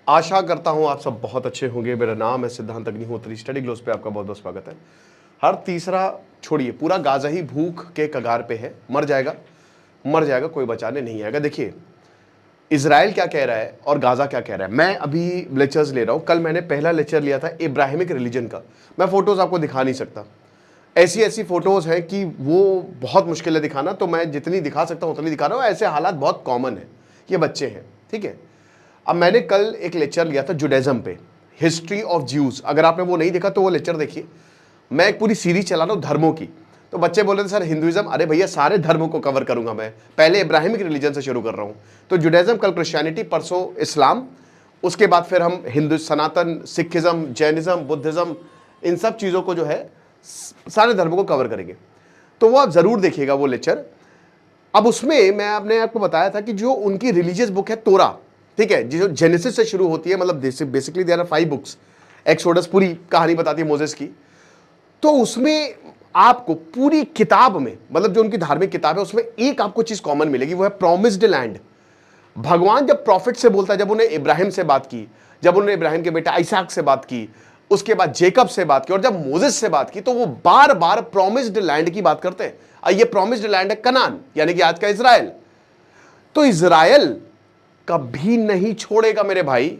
आशा करता हूं आप सब बहुत अच्छे होंगे। मेरा नाम है सिद्धांत अग्निहोत्री। स्टडी ग्लोस पे आपका बहुत बहुत स्वागत है। हर तीसरा छोड़िए, पूरा गाजा ही भूख के कगार पे है। मर जाएगा, मर जाएगा, कोई बचाने नहीं आएगा। देखिए इजराइल क्या कह रहा है और गाजा क्या कह रहा है। मैं अभी लेक्चर्स ले रहा हूं। कल मैंने पहला लेक्चर लिया था इब्राहिमिक रिलीजन का। मैं फोटोज आपको दिखा नहीं सकता, ऐसी ऐसी फोटोज हैं कि वो बहुत मुश्किल है दिखाना, तो मैं जितनी दिखा सकता हूं उतनी दिखा रहा हूं। ऐसे हालात बहुत कॉमन है, ये बच्चे हैं, ठीक है। अब मैंने कल एक लेक्चर लिया था जुडाइज्म पे, हिस्ट्री ऑफ ज्यूज। अगर आपने वो नहीं देखा तो वो लेक्चर देखिए। मैं एक पूरी सीरीज चला रहा हूं धर्मों की। तो बच्चे बोले थे सर हिंदुइज्म। अरे भैया सारे धर्मों को कवर करूंगा मैं, पहले इब्राहिमिक रिलीजन से शुरू कर रहा हूं। तो जुडाइज्म, कल क्रिश्चियनिटी, परसों इस्लाम, उसके बाद फिर हम हिंदू, सनातन, सिखिज्म, जैनिज्म, बुद्धिज्म, इन सब चीज़ों को जो है सारे धर्मों को कवर करेंगे। तो वो आप ज़रूर देखिएगा वो लेक्चर। अब उसमें मैं आपने आपको बताया था कि जो उनकी रिलीजियस बुक है तोरा, ठीक है, जो जेनेसिस से शुरू होती है, मतलब basically there are 5 books. Exodus पूरी कहानी बताती है मोसेस की। तो उसमें आपको पूरी किताब में, मतलब जो उनकी धार्मिक किताब है, उसमें एक आपको चीज कॉमन मिलेगी, वो है प्रॉमिस्ड लैंड। भगवान जब प्रॉफिट से बोलता है, जब उन्हें इब्राहिम से बात की, जब उन्होंने इब्राहिम के बेटा आइसाक से बात की, उसके बाद जेकब से बात की, और जब मोसेस से बात की, तो वो बार बार प्रॉमिस्ड लैंड की बात करते हैं। और ये प्रॉमिस्ड लैंड है कनान, यानी कि आज का इजराइल। तो इजराइल कभी नहीं छोड़ेगा मेरे भाई।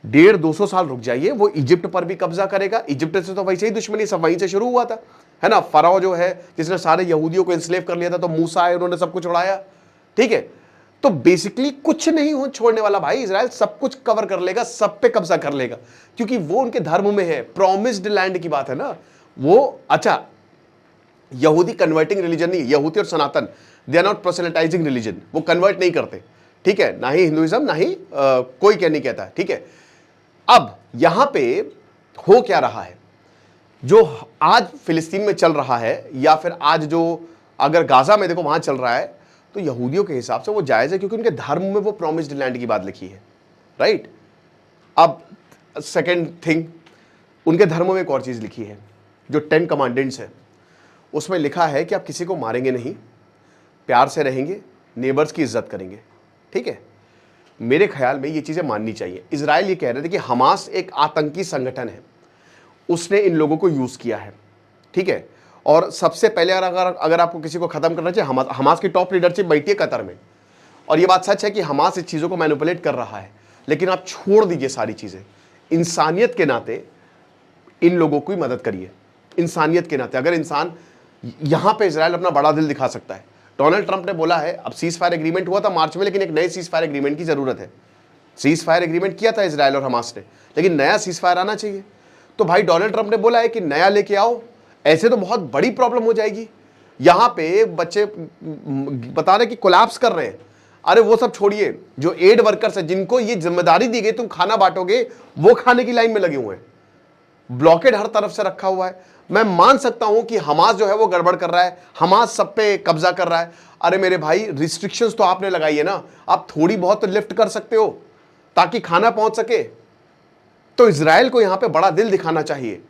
150-200 साल रुक जाइए, वो इजिप्ट पर भी कब्जा करेगा। इजिप्ट से तो वैसे ही दुश्मनी सब वहीं से शुरू हुआ था, है ना। फराओ जो है जिसने सारे यहूदियों को इंस्लेव कर लिया था, तो मूसा है, उन्होंने सब कुछ उड़ाया, ठीक है। तो बेसिकली कुछ नहीं हो छोड़ने वाला भाई। इजराइल सब कुछ कवर कर लेगा, सब पे कब्जा कर लेगा, क्योंकि वो उनके धर्म में है। प्रॉमिस्ड लैंड की बात है ना वो। अच्छा, यहूदी कन्वर्टिंग रिलीजन नहीं, यहूदी और सनातन दे आर नॉट प्रोसेलिटाइजिंग रिलीजन, वो कन्वर्ट नहीं करते, ठीक है। ना ही हिंदुइज्म, ना ही कोई क्या नहीं कहता, ठीक है। अब यहां पे हो क्या रहा है, जो आज फिलिस्तीन में चल रहा है, या फिर आज जो अगर गाजा में देखो वहां चल रहा है, तो यहूदियों के हिसाब से वो जायज है, क्योंकि उनके धर्म में वो प्रॉमिस्ड लैंड की बात लिखी है, राइट। अब सेकेंड थिंग, उनके धर्म में एक और चीज लिखी है, जो 10 कमांडेंट्स है, उसमें लिखा है कि आप किसी को मारेंगे नहीं, प्यार से रहेंगे, नेबर्स की इज्जत करेंगे, ठीक है। मेरे ख्याल में ये चीजें माननी चाहिए। इजराइल ये कह रहे थे कि हमास एक आतंकी संगठन है, उसने इन लोगों को यूज किया है, ठीक है। और सबसे पहले अगर आपको किसी को खत्म करना चाहिए, हमास की टॉप लीडरशिप बैठी है कतर में, और ये बात सच है कि हमास इस चीज़ों को मैनिपुलेट कर रहा है। लेकिन आप छोड़ दीजिए सारी चीज़ें, इंसानियत के नाते इन लोगों की मदद करिए। इंसानियत के नाते अगर इंसान, यहां पे इजराइल अपना बड़ा दिल दिखा सकता है। डोनाल्ड ट्रंप ने बोला है, अब सीज फायर एग्रीमेंट हुआ था मार्च में, लेकिन एक नए सीज फायर एग्रीमेंट की जरूरत है। सीज फायर एग्रीमेंट किया था इजराइल और हमास ने, लेकिन नया सीज फायर आना चाहिए। तो भाई डोनाल्ड ट्रंप ने बोला है कि नया लेके आओ, ऐसे तो बहुत बड़ी प्रॉब्लम हो जाएगी। यहां पे बच्चे बता रहे कि कोलैप्स कर रहे हैं। अरे वो सब छोड़िए, जो एड वर्कर्स है, जिनको ये जिम्मेदारी दी गई तुम खाना बांटोगे, वो खाने की लाइन में लगे हुए हैं। ब्लॉकेड हर तरफ से रखा हुआ है। मैं मान सकता हूं कि हमास जो है वो गड़बड़ कर रहा है, हमास सब पे कब्जा कर रहा है। अरे मेरे भाई, रिस्ट्रिक्शंस तो आपने लगाई है ना, आप थोड़ी बहुत तो लिफ्ट कर सकते हो ताकि खाना पहुंच सके। तो इजराइल को यहां पे बड़ा दिल दिखाना चाहिए,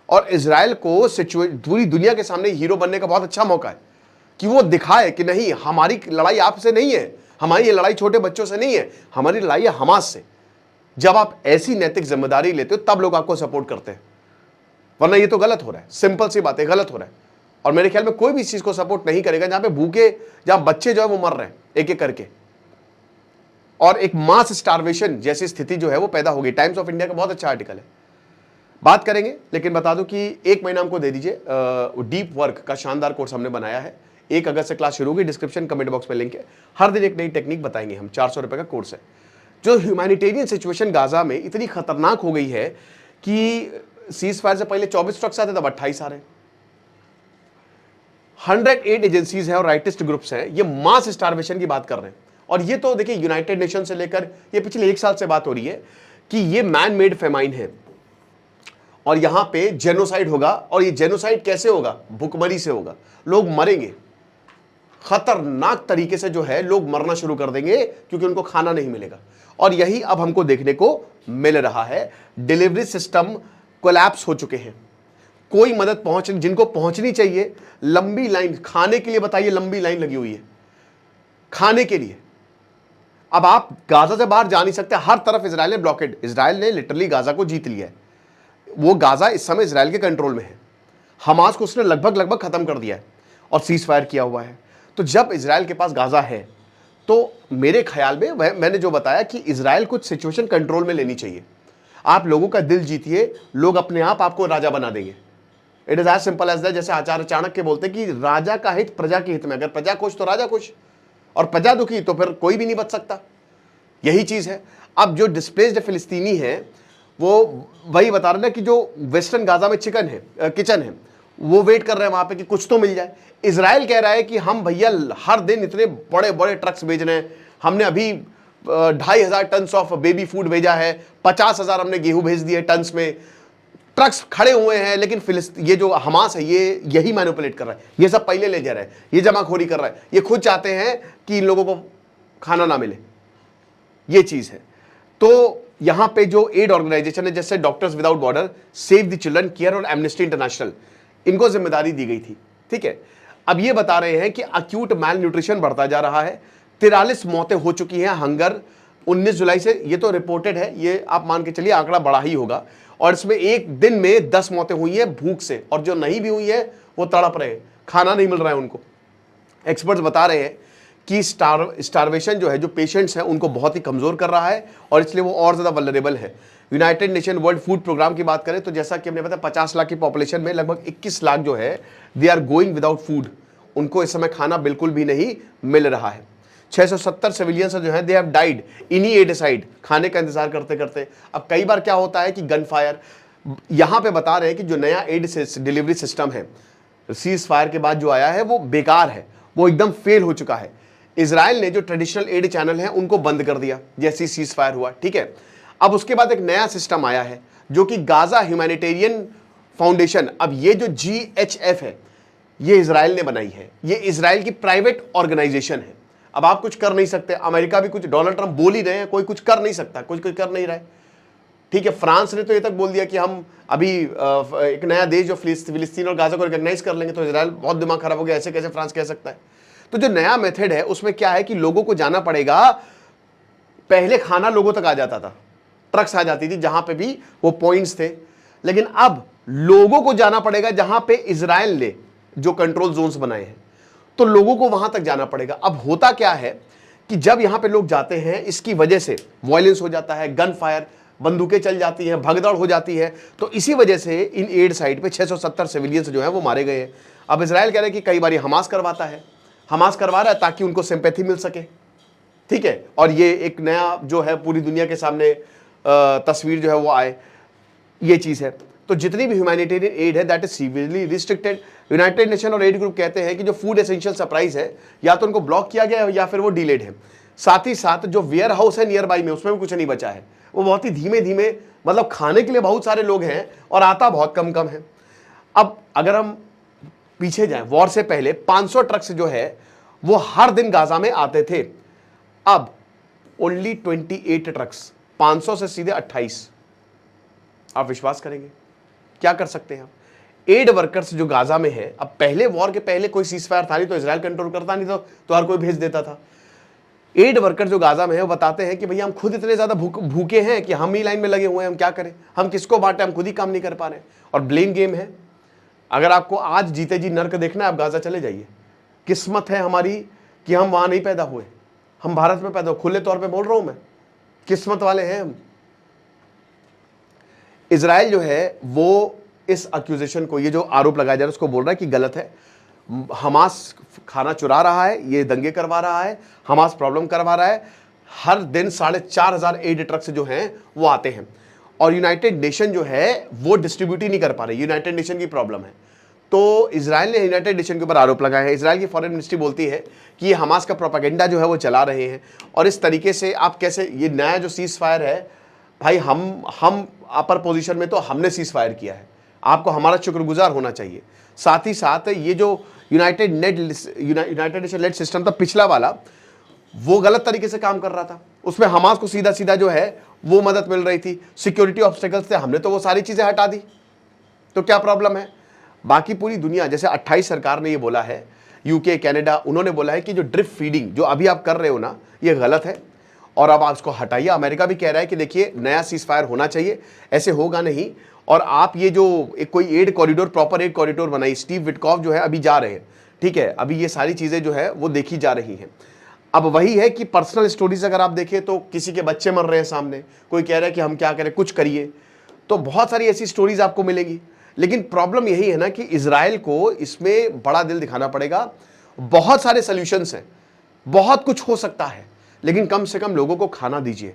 और इजराइल को पूरी दुनिया के सामने हीरो बनने का बहुत अच्छा मौका है कि वो दिखाए कि नहीं, हमारी लड़ाई आपसे नहीं है, हमारी ये लड़ाई छोटे बच्चों से नहीं है, हमारी लड़ाई है हमास से। जब आप ऐसी नैतिक जिम्मेदारी लेते हो तब लोग आपको सपोर्ट करते हैं, वरना ये तो गलत हो रहा है। सिंपल सी बात है, गलत हो रहा है। और मेरे ख्याल में कोई भी इस चीज को सपोर्ट नहीं करेगा जहां पे भूखे, जहां बच्चे जो है वो मर रहे हैं एक एक करके, और एक मास स्टारवेशन जैसी स्थिति जो है वो पैदा होगी। टाइम्स ऑफ इंडिया का बहुत अच्छा आर्टिकल है, बात करेंगे। लेकिन बता दूं कि 1 महीना हमको दे दीजिए। डीप वर्क का शानदार कोर्स हमने बनाया है। 1 अगस्त से क्लास शुरू होगी, डिस्क्रिप्शन कमेंट बॉक्स में लिंक है। हर दिन एक नई टेक्निक बताएंगे हम। 400 रुपए का कोर्स है। जो ह्यूमैनिटेरियन सिचुएशन गाजा में इतनी खतरनाक हो गई है कि सीज फायर से पहले 24 ट्रक्स आते, तब 28 आ रहे हैं। 108 एजेंसीज हैं और राइटिस्ट ग्रुप्स हैं, ये मास स्टारवेशन की बात कर रहे हैं। और ये तो देखिए यूनाइटेड नेशन से लेकर ये पिछले 1 साल से बात हो रही है कि ये मैन मेड फेमाइन है, और यहां पे जेनोसाइड होगा। और ये जेनोसाइड कैसे होगा? भुखमरी से होगा। लोग मरेंगे खतरनाक तरीके से, जो है लोग मरना शुरू कर देंगे क्योंकि उनको खाना नहीं मिलेगा। और यही अब हमको देखने को मिल रहा है। डिलीवरी सिस्टम कोलैप्स हो चुके हैं, कोई मदद पहुंच, जिनको पहुंचनी चाहिए, लंबी लाइन खाने के लिए, बताइए लंबी लाइन लगी हुई है खाने के लिए। अब आप गाजा से बाहर जा नहीं सकते, हर तरफ इसराइल ने ब्लॉकेड, इसराइल ने लिटरली गाजा को जीत लिया है। वो गाजा इस समय इसराइल के कंट्रोल में है। हमास को उसने लगभग लगभग खत्म कर दिया है और सीज फायर किया हुआ है। तो जब इसराइल के पास गाजा है तो मेरे ख्याल में मैंने जो बताया कि इसराइल कुछ सिचुएशन कंट्रोल में लेनी चाहिए। आप लोगों का दिल जीतिए, लोग अपने आप आपको राजा बना देंगे। It is as simple as that. जैसे आचार्य चाणक्य बोलते कि राजा का हित प्रजा के हित में, अगर प्रजा खुश तो राजा खुश, और प्रजा दुखी तो फिर कोई भी नहीं बच सकता। यही चीज है। अब जो डिस्प्लेस्ड फिलिस्तीनी है वो वही बता रहे ना कि जो वेस्टर्न गाजा में किचन है वो वेट कर रहे हैं वहां पे कि कुछ तो मिल जाए। इजराइल कह रहा है कि हम भैया हर दिन इतने बड़े बड़े ट्रक्स भेज रहे हैं, हमने अभी 2,500 टन ऑफ बेबी फूड भेजा है, 50,000 हमने गेहूं भेज दिए टन्स में, ट्रक्स खड़े हुए हैं। लेकिन ये जो हमास है ये यही मैनिपुलेट कर रहा है, ये सब पहले ले जा रहा है, ये जमाखोरी कर रहा है, ये खुद चाहते हैं कि इन लोगों को खाना ना मिले। ये चीज है। तो यहां पे जो एड ऑर्गेनाइजेशन है जैसे doctors without border, save the children care और एमनेस्टी इंटरनेशनल, इनको जिम्मेदारी दी गई थी। ठीक है, अब ये बता रहे हैं कि अक्यूट मैल न्यूट्रिशन बढ़ता जा रहा है, 43 मौतें हो चुकी हैं हंगर 19 जुलाई से। ये तो रिपोर्टेड है, ये आप मान के चलिए आंकड़ा बड़ा ही होगा। और इसमें एक दिन में 10 मौतें हुई है भूख से, और जो नहीं भी हुई है वो तड़प रहे हैं, खाना नहीं मिल रहा है उनको। एक्सपर्ट्स बता रहे हैं कि स्टारवेशन जो है, जो पेशेंट्स हैं उनको बहुत ही कमजोर कर रहा है और इसलिए वो और ज्यादा वल्नरेबल है। United Nation World Food Programme की बात करें तो जैसा कि हमने बताया 50 लाख की पॉपुलेशन में लगभग 21 लाख जो है they are going without food, उनको इस समय खाना बिल्कुल भी नहीं मिल रहा है। 670 सिविलियंस जो है दे हैव डाइड इन्हीं एडिसाइड, खाने का इंतजार करते करते। अब कई बार क्या होता है कि गन फायर, यहां पे बता रहे हैं कि जो नया एड डिलीवरी सिस्टम है सीज फायर के बाद जो आया है वो बेकार है, वो एकदम फेल हो चुका है। इजराइल ने जो ट्रेडिशनल एड चैनल है उनको बंद कर दिया जैसे ही सीज फायर हुआ। ठीक है, अब उसके बाद एक नया सिस्टम आया है जो कि गाजा ह्यूमैनिटेरियन फाउंडेशन। अब ये जो GHF है ये इजराइल ने बनाई है, ये इजराइल की प्राइवेट ऑर्गेनाइजेशन है। अब आप कुछ कर नहीं सकते, अमेरिका भी कुछ, डोनाल्ड ट्रंप बोल ही रहे हैं, कोई कुछ कर नहीं सकता, कोई कर नहीं रहा है। ठीक है, फ्रांस ने तो ये तक बोल दिया कि हम अभी एक नया देश जो फिलिस्तीन और गाजा को रिकॉग्नाइज कर लेंगे। तो इजराइल बहुत दिमाग खराब हो गया, ऐसे कैसे फ्रांस कह सकता है। तो जो नया मेथड है उसमें क्या है कि लोगों को जाना पड़ेगा, पहले खाना लोगों तक आ जाता था, ट्रक्स आ जाती थी जहां पे भी वो पॉइंट्स थे, लेकिन अब लोगों को जाना पड़ेगा जहां पे इजराइल ने जो कंट्रोल जोन्स बनाए हैं, तो लोगों को वहां तक जाना पड़ेगा। अब होता क्या है कि जब यहां पे लोग जाते हैं इसकी वजह से वायलेंस हो जाता है, गन फायर, बंदूकें चल जाती हैं, भगदड़ हो जाती है। तो इसी वजह से इन एड साइट पे 670 सिविलियंस जो है वो मारे गए हैं। अब इजराइल कह रहे हैं कि कई बार हमास करवाता है, हमास करवा रहा है ताकि उनको सिंपैथी मिल सके। ठीक है, और ये एक नया जो है पूरी दुनिया के सामने तस्वीर जो है वो आए, ये चीज है। तो जितनी भी ह्यूमैनिटेरियन एड है that is severely restricted. United nation और एड ग्रुप कहते हैं कि जो फूड एसेंशियल सप्लाईज है या तो उनको ब्लॉक किया गया है या फिर वो डिलेड है। साथ ही साथ जो वेयर हाउस है नियर बाई में उसमें भी कुछ नहीं बचा है, वो बहुत ही धीमे धीमे, मतलब खाने के लिए बहुत सारे लोग हैं और आता बहुत कम कम है। अब अगर हम पीछे जाएं, वॉर से पहले 500 ट्रक्स जो है वो हर दिन गाजा में आते थे, अब ओनली 28 ट्रक्स, 500 से सीधे 28। आप विश्वास करेंगे क्या कर सकते हैं आप? एड वर्कर्स जो गाजा में है, अब पहले वॉर के पहले कोई सीजफायर था नहीं तो इजराइल कंट्रोल करता नहीं तो हर कोई भेज देता था। एड वर्कर जो गाजा में है वो बताते हैं कि भैया हम खुद इतने ज्यादा भूखे हैं कि हम ही लाइन में लगे हुए हैं, हम क्या करें, हम किसको बांटे, हम खुद ही काम नहीं कर पा रहे। और ब्लेम गेम है। अगर आपको आज जीते जी नर्क देखना है आप गाजा चले जाइए। किस्मत है हमारी कि हम वहां नहीं पैदा हुए, हम भारत में पैदा हुए, खुले तौर पे बोल रहा हूं मैं, किस्मत वाले हैं हम। इजराइल जो है वो इस अक्यूजेशन को, ये जो आरोप लगाया जा रहा है उसको बोल रहा है कि गलत है, हमास खाना चुरा रहा है, ये दंगे करवा रहा है, हमास प्रॉब्लम करवा रहा है। हर दिन 4,500 एड ट्रक्स जो हैं वो आते हैं और यूनाइटेड नेशन जो है वो डिस्ट्रीब्यूट ही नहीं कर पा रही, यूनाइटेड नेशन की प्रॉब्लम है। तो इजराइल ने यूनाइटेड नेशन के ऊपर आरोप लगाया है। इजराइल की फॉरेन मिनिस्ट्री बोलती है कि ये हमास का प्रोपेगेंडा जो है वो चला रहे हैं और इस तरीके से आप कैसे, ये नया जो सीज फायर है भाई, हम अपर पोजीशन में तो हमने सीज फायर किया है, आपको हमारा शुक्रगुजार होना चाहिए। साथ ही साथ ये जो यूनाइटेड नेशन लेड सिस्टम था पिछला वाला, वो गलत तरीके से काम कर रहा था, उसमें हमास को सीधा सीधा जो है वो मदद मिल रही थी, सिक्योरिटी ऑब्स्टेकल्स थे, हमने तो वो सारी चीजें हटा दी, तो क्या प्रॉब्लम है? बाकी पूरी दुनिया, जैसे 28 सरकार ने ये बोला है, यूके, कनाडा, उन्होंने बोला है कि जो ड्रिप फीडिंग जो अभी आप कर रहे हो ना ये गलत है और अब आप इसको हटाइए। अमेरिका भी कह रहा है कि देखिए नया सीज फायर होना चाहिए, ऐसे होगा नहीं। और आप ये जो एक कोई aid corridor, proper aid corridor बनाई, स्टीव विटकॉफ जो है अभी जा रहे हैं, ठीक है, अभी ये सारी चीजें जो है वो देखी जा रही हैं। अब वही है कि पर्सनल स्टोरीज अगर आप देखें तो किसी के बच्चे मर रहे हैं सामने, कोई कह रहा है कि हम क्या करें, कुछ करिए, तो बहुत सारी ऐसी स्टोरीज आपको मिलेंगी। लेकिन प्रॉब्लम यही है ना कि इजराइल को इसमें बड़ा दिल दिखाना पड़ेगा। बहुत सारे सॉल्यूशंस हैं, बहुत कुछ हो सकता है, लेकिन कम से कम लोगों को खाना दीजिए,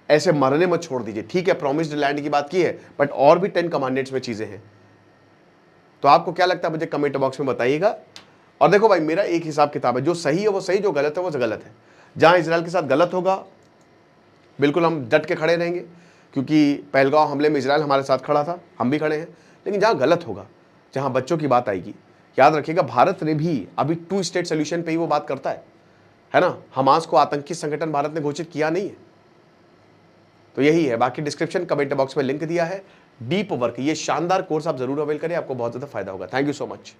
ऐसे मरने मत छोड़ दीजिए। ठीक है, प्रॉमिस्ड लैंड की बात की है, बट और भी 10 कमांडेंट्स में चीजें हैं। तो आपको क्या लगता है मुझे कमेंट बॉक्स में बताइएगा। और देखो भाई, मेरा एक हिसाब किताब है, जो सही है वो सही, जो गलत है वो गलत है। जहां इजराइल के साथ गलत होगा बिल्कुल हम डट के खड़े रहेंगे, क्योंकि पहलगांव हमले में इजराइल हमारे साथ खड़ा था, हम भी खड़े हैं। लेकिन जहां गलत होगा, जहां बच्चों की बात आएगी, याद रखिएगा भारत ने भी अभी 2 स्टेट सोल्यूशन पे ही वो बात करता है ना। हमास को आतंकी संगठन भारत ने घोषित किया नहीं है। तो यही है, बाकी डिस्क्रिप्शन कमेंट बॉक्स में लिंक दिया है। डीप वर्क, ये शानदार कोर्स आप जरूर अवेल करें, आपको बहुत ज्यादा फायदा होगा। Thank you so much.